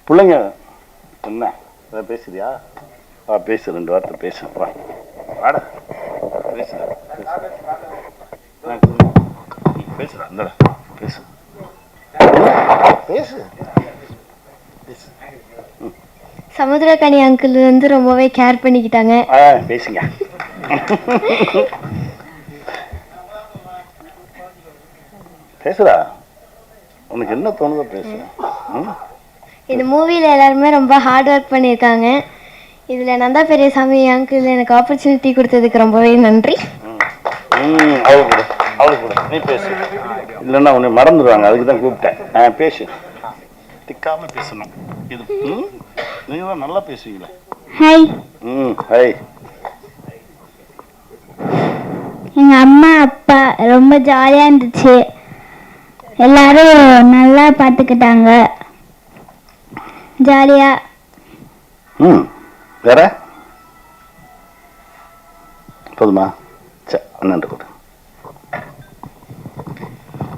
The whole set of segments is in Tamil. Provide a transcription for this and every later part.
பிள்ளைங்க என்ன ஏதாவது பேசுறியா? பேசு, 2 வார்த்தை பேசு. வாடா பேசுடா, பேசுடா, இந்தடா பேசு பேசு. சமுத்திரக்கனி அங்கிள் வந்து ரொம்பவே கேர் பண்ணிக்கிட்டாங்க. பேசுங்க. பேசுடா, உனக்கு என்ன தோணுதோ பேசு. இந்த மூவில எல்லாருமே ரொம்ப ஹார்ட் ஒர்க் பண்ணியிருக்காங்க. இதுல நந்தா பெரியசாமி அங்கிள் எனக்கு ஆப்பர்ச்சுனிட்டி கொடுத்ததுக்கு ரொம்பவே நன்றி. அவளுக்கு நீ பேசு, இல்லைன்னா உன்னை மறந்துடுவாங்க, அதுக்கு தான் கூப்பிட்டேன். பேசு, திக்காம பேசணும். இது நீங்க தான் நல்லா பேசுவீங்களே. ஹாய். ஹாய். எங்க அம்மா அப்பா ரொம்ப ஜாலியா இருந்துச்சு, எல்லாரும் நல்லா பார்த்துக்கிட்டாங்க, ஜாலியா. வேற போதுமா? நன்றி.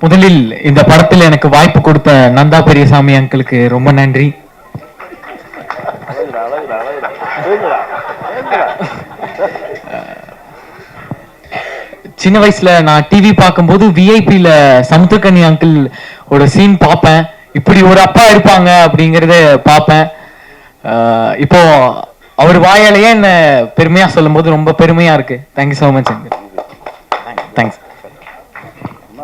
முதலில் இந்த படத்தில் எனக்கு வாய்ப்பு கொடுத்த நந்தா பெரியசாமி அங்கிளுக்கு ரொம்ப நன்றி. சின்ன வயசுல நான் டிவி பார்க்கும்போது விஐபியில சமுத்திரக்கனி அங்கிள் ஒரு சீன் பார்ப்பேன். இப்படி ஒரு அப்பா இருப்பாங்க அப்படிங்கறத பார்ப்பேன். இப்போ அவர் வாயாலேயே என்ன பெருமையா சொல்லும் போது ரொம்ப பெருமையா இருக்கு. Thank you so much uncle. Thanks.